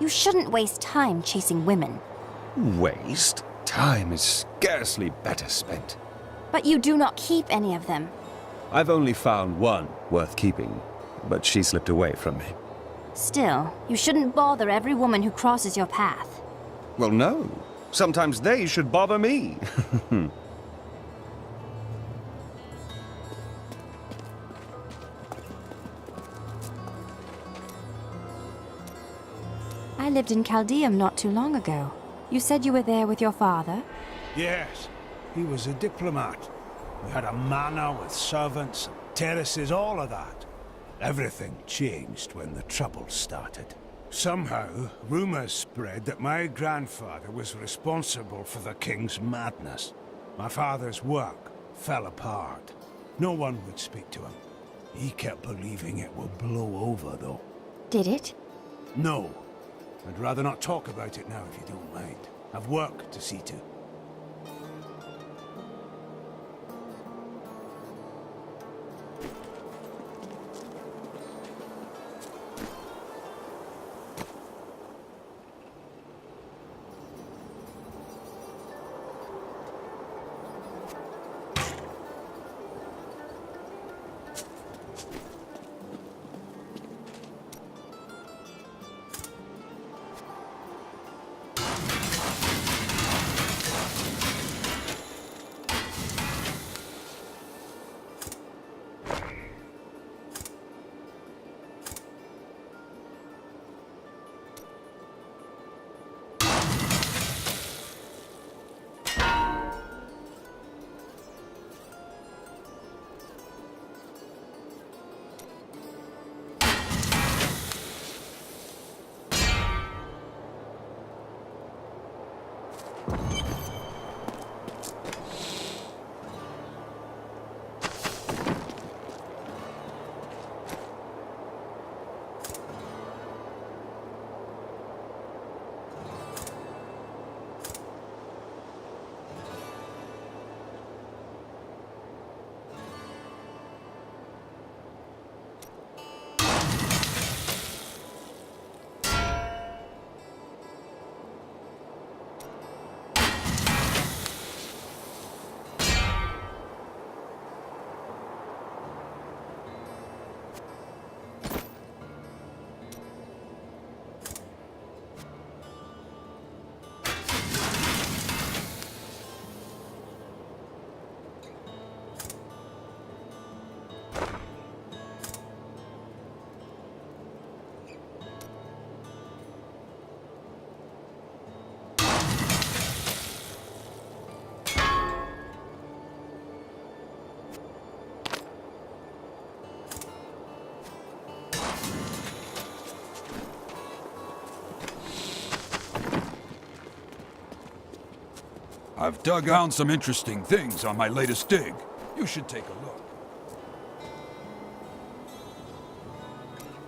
You shouldn't waste time chasing women. Waste? Time is scarcely better spent. But you do not keep any of them. I've only found one worth keeping, but she slipped away from me. Still, you shouldn't bother every woman who crosses your path. Well, no. Sometimes they should bother me. I lived in Chaldeum not too long ago. You said you were there with your father? Yes, he was a diplomat. We had a manor with servants, terraces, all of that. Everything changed when the trouble started. Somehow, rumors spread that my grandfather was responsible for the king's madness. My father's work fell apart. No one would speak to him. He kept believing it would blow over, though. Did it? No. I'd rather not talk about it now, if you don't mind. I've work to see to. I've dug out some interesting things on my latest dig. You should take a look.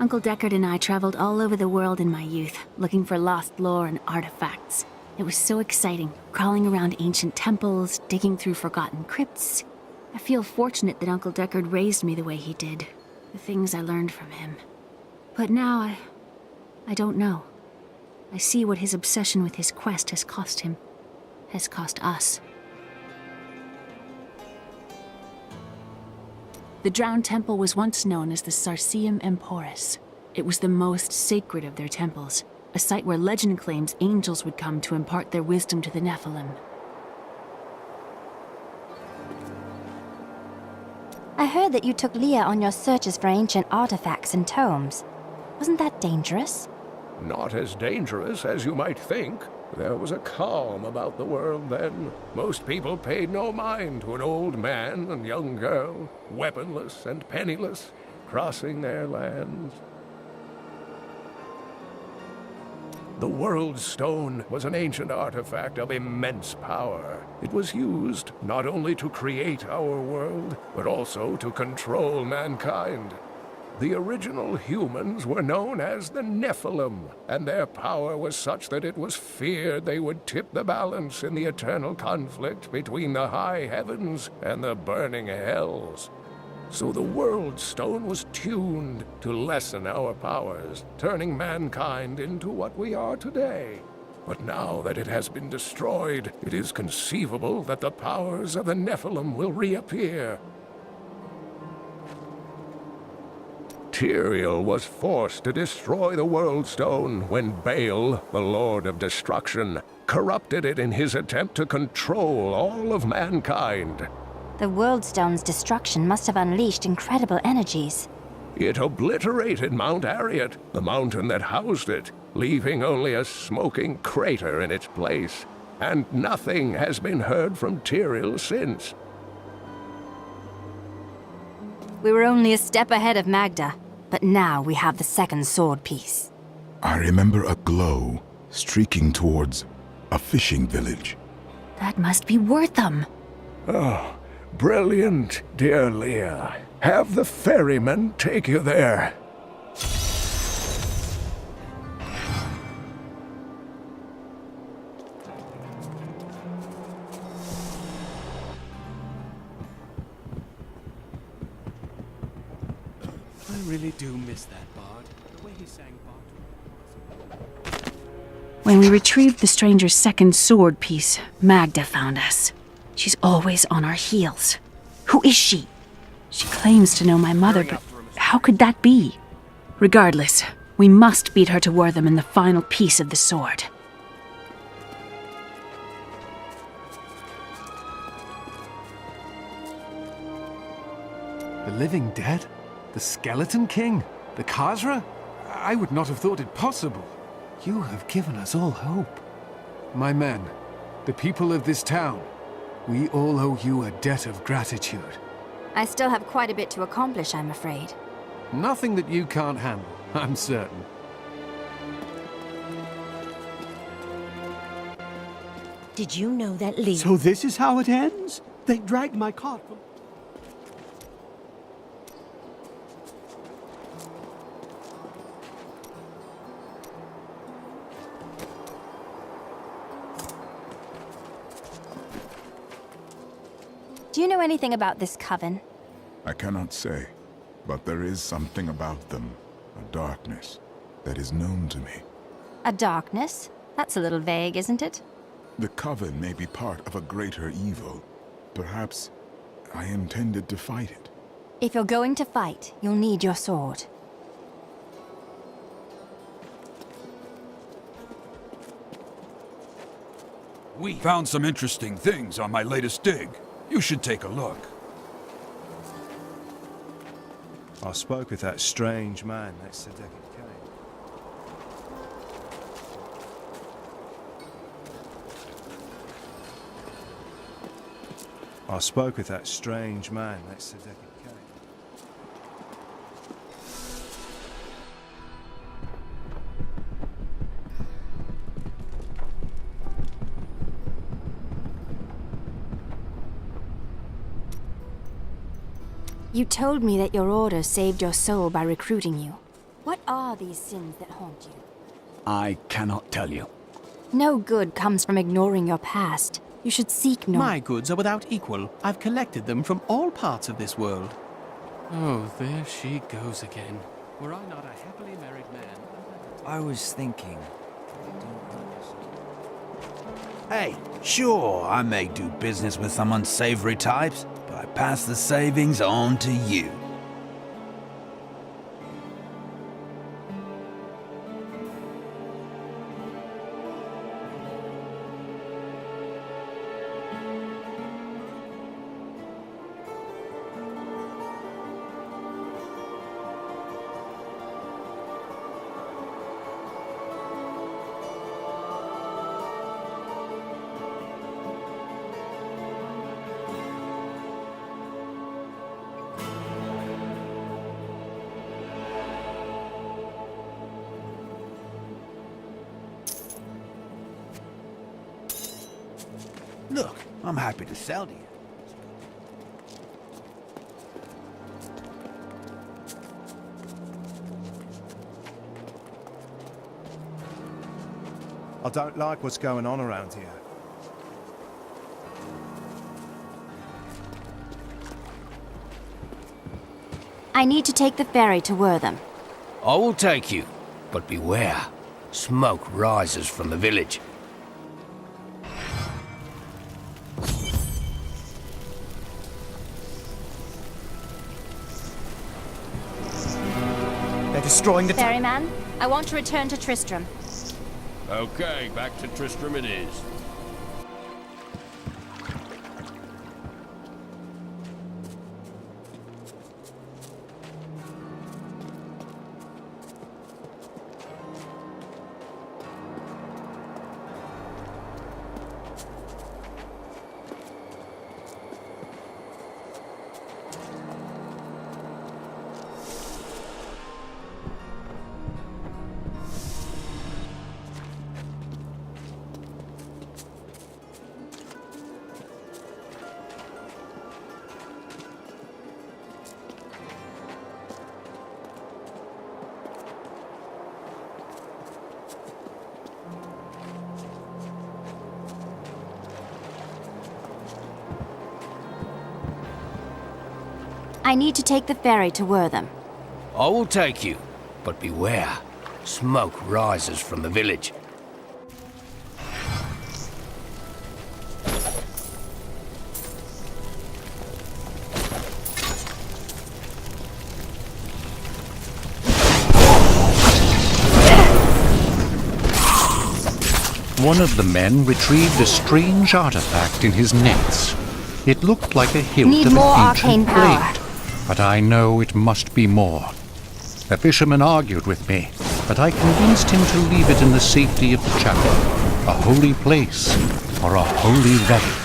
Uncle Deckard and I traveled all over the world in my youth, looking for lost lore and artifacts. It was so exciting, crawling around ancient temples, digging through forgotten crypts. I feel fortunate that Uncle Deckard raised me the way he did, the things I learned from him. But now I don't know. I see what his obsession with his quest has cost him. Has cost us. The Drowned Temple was once known as the Sarsium Emporis. It was the most sacred of their temples, a site where legend claims angels would come to impart their wisdom to the Nephilim. I heard that you took Leah on your searches for ancient artifacts and tomes. Wasn't that dangerous? Not as dangerous as you might think. There was a calm about the world then. Most people paid no mind to an old man and young girl, weaponless and penniless, crossing their lands. The World Stone was an ancient artifact of immense power. It was used not only to create our world, but also to control mankind. The original humans were known as the Nephilim, and their power was such that it was feared they would tip the balance in the eternal conflict between the high heavens and the burning hells. So the World Stone was tuned to lessen our powers, turning mankind into what we are today. But now that it has been destroyed, it is conceivable that the powers of the Nephilim will reappear. Tyrael was forced to destroy the World Stone when Baal, the Lord of Destruction, corrupted it in his attempt to control all of mankind. The World Stone's destruction must have unleashed incredible energies. It obliterated Mount Arreat, the mountain that housed it, leaving only a smoking crater in its place. And nothing has been heard from Tyrael since. We were only a step ahead of Magda, but now we have the second sword piece. I remember a glow streaking towards a fishing village. That must be Wortham. Oh, brilliant, dear Leah. Have the ferryman take you there. I really do miss that bard. The way he sang bard. When we retrieved the stranger's second sword piece, Magda found us. She's always on our heels. Who is she? She claims to know my mother, but how could that be? Regardless, we must beat her to Wortham in the final piece of the sword. The living dead? The Skeleton King? The Khazra? I would not have thought it possible. You have given us all hope. My men, the people of this town, we all owe you a debt of gratitude. I still have quite a bit to accomplish, I'm afraid. Nothing that you can't handle, I'm certain. Did you know that Lee... So this is how it ends? They dragged my cart from... Do you know anything about this coven? I cannot say, but there is something about them, a darkness, that is known to me. A darkness? That's a little vague, isn't it? The Coven may be part of a greater evil. Perhaps I intended to fight it. If you're going to fight, you'll need your sword. We found some interesting things on my latest dig. You should take a look. I spoke with that strange man next to Deckard Cave. I spoke with that strange man next to Deckard Cave. You told me that your order saved your soul by recruiting you. What are these sins that haunt you? I cannot tell you. No good comes from ignoring your past. You should seek no... My goods are without equal. I've collected them from all parts of this world. Oh, there she goes again. Were I not a happily married man... I was thinking... Hey, sure, I may do business with some unsavory types, but I pass the savings on to you. Look, I'm happy to sell to you. I don't like what's going on around here. I need to take the ferry to Wortham. I will take you, but beware. Smoke rises from the village. They're destroying the Ferryman, I want to return to Tristram. Okay, back to Tristram it is. I need to take the ferry to Wortham. I will take you, but beware. Smoke rises from the village. One of the men retrieved a strange artifact in his nets. It looked like a hilt Need of more an arcane ancient power. blade, but I know it must be more. The fisherman argued with me, but I convinced him to leave it in the safety of the chapel, a holy place or a holy relic.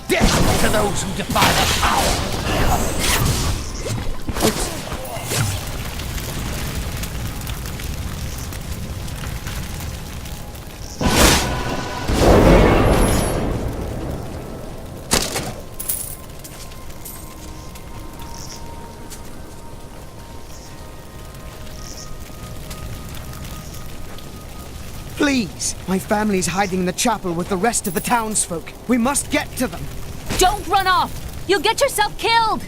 Death to those who defy the power! Please! My family's hiding in the chapel with the rest of the townsfolk. We must get to them! Don't run off! You'll get yourself killed!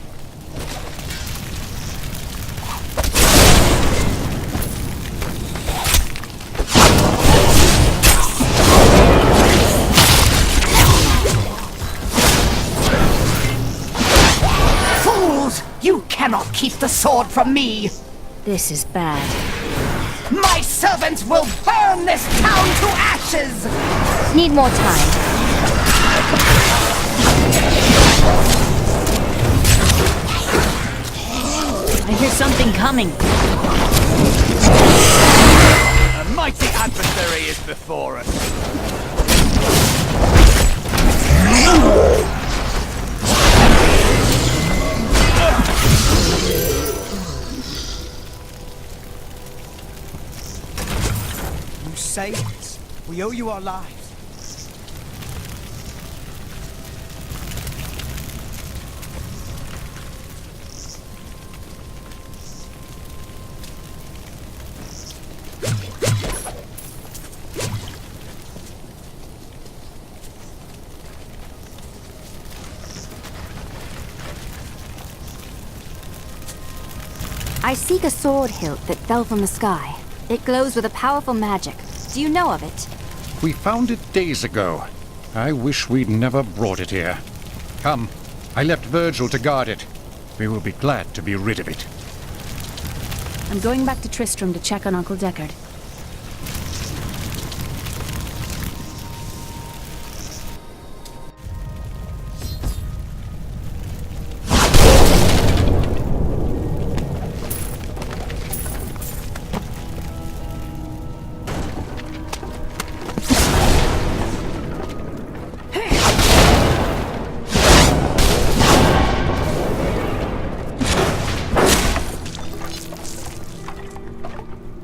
Fools! You cannot keep the sword from me! This is bad. My servants will burn this town to ashes! Need more time. I hear something coming. A mighty adversary is before us. You saved us. We owe you our lives. I seek a sword hilt that fell from the sky. It glows with a powerful magic. Do you know of it? We found it days ago. I wish we'd never brought it here. Come, I left Virgil to guard it. We will be glad to be rid of it. I'm going back to Tristram to check on Uncle Deckard.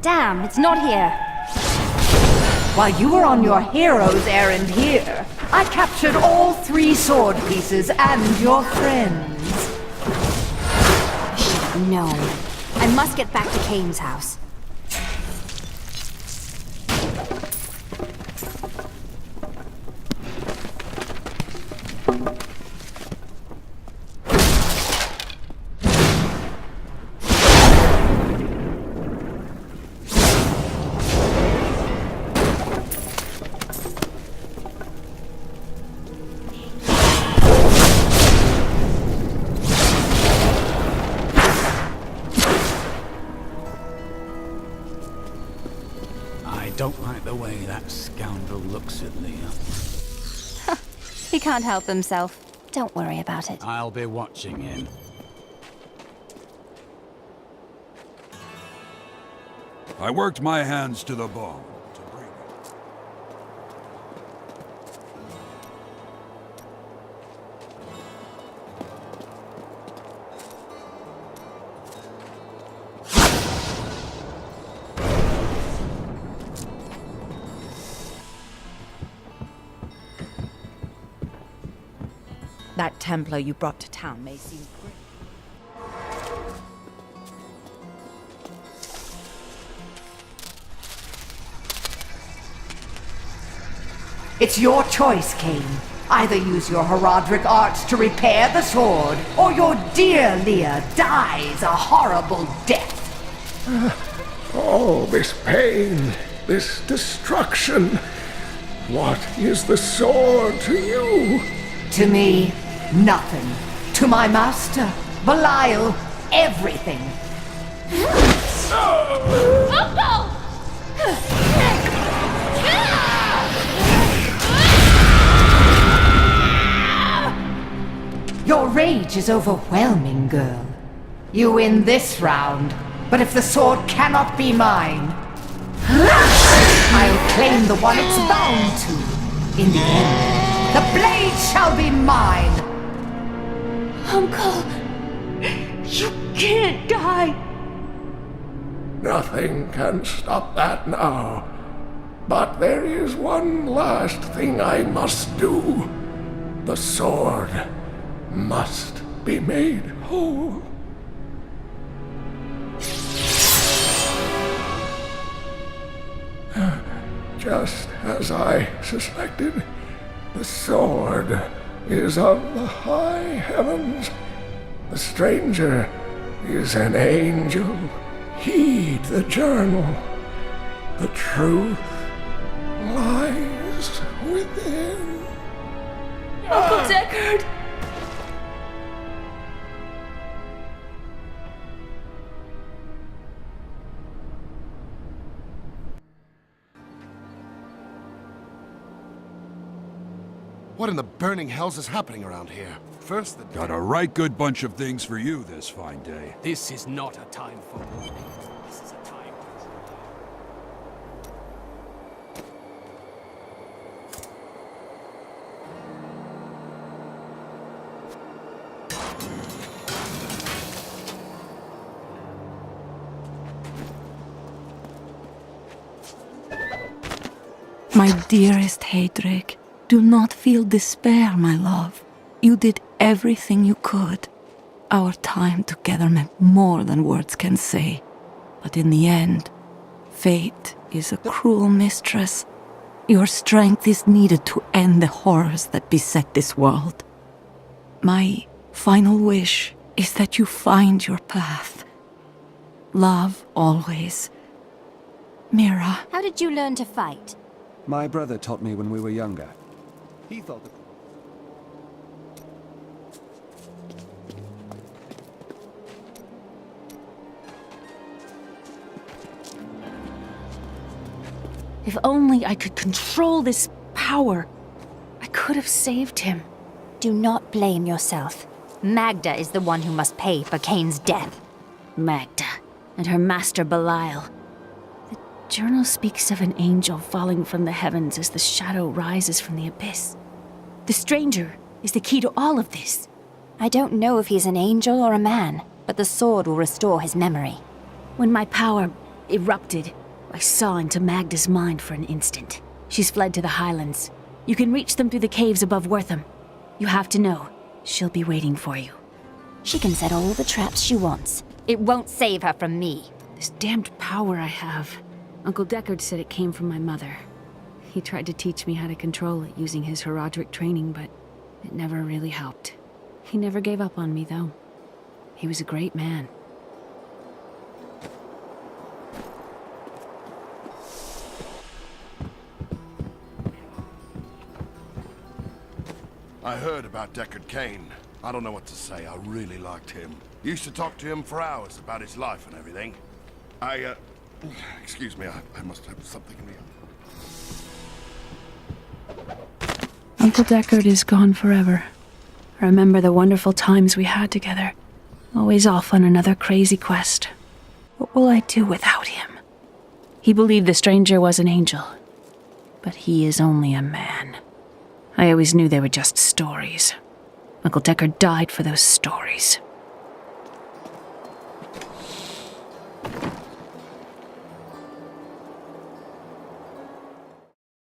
Damn, it's not here. While you were on your hero's errand here, I captured all 3 sword pieces and your friends. No. I must get back to Kane's house. way that scoundrel looks at Leah. He can't help himself. Don't worry about it. I'll be watching him. I worked my hands to the bone. That Templar you brought to town may seem great. It's your choice, Cain. Either use your Herodric arts to repair the sword, or your dear Leah dies a horrible death. Oh, this pain, this destruction. What is the sword to you? To me, nothing. To my master, Belial, everything. Your rage is overwhelming, girl. You win this round, but if the sword cannot be mine, I'll claim the one it's bound to. In the end, the blade shall be mine! Uncle, you can't die! Nothing can stop that now. But there is one last thing I must do. The sword must be made whole. Just as I suspected, the sword is of the high heavens. The stranger is an angel. Heed the journal. The truth lies within. Uncle Deckard! What in the burning hells is happening around here? First the... Got a right good bunch of things for you this fine day. This is not a time for mourning. This is a time... My dearest Heydrich, do not feel despair, my love. You did everything you could. Our time together meant more than words can say. But in the end, fate is a cruel mistress. Your strength is needed to end the horrors that beset this world. My final wish is that you find your path. Love always. Mira. How did you learn to fight? My brother taught me when we were younger. He thought that... If only I could control this power, I could have saved him. Do not blame yourself. Magda is the one who must pay for Cain's death. Magda and her master Belial. The journal speaks of an angel falling from the heavens as the shadow rises from the abyss. The stranger is the key to all of this. I don't know if he's an angel or a man, but the sword will restore his memory. When my power erupted, I saw into Magda's mind for an instant. She's fled to the highlands. You can reach them through the caves above Wortham. You have to know, she'll be waiting for you. She can set all the traps she wants. It won't save her from me. This damned power I have. Uncle Deckard said it came from my mother. He tried to teach me how to control it using his Herodric training, but it never really helped. He never gave up on me, though. He was a great man. I heard about Deckard Cain. I don't know what to say. I really liked him. Used to talk to him for hours about his life and everything. Excuse me, I must have something in me. Uncle Deckard is gone forever. I remember the wonderful times we had together, always off on another crazy quest. What will I do without him? He believed the stranger was an angel, but he is only a man. I always knew they were just stories. Uncle Deckard died for those stories.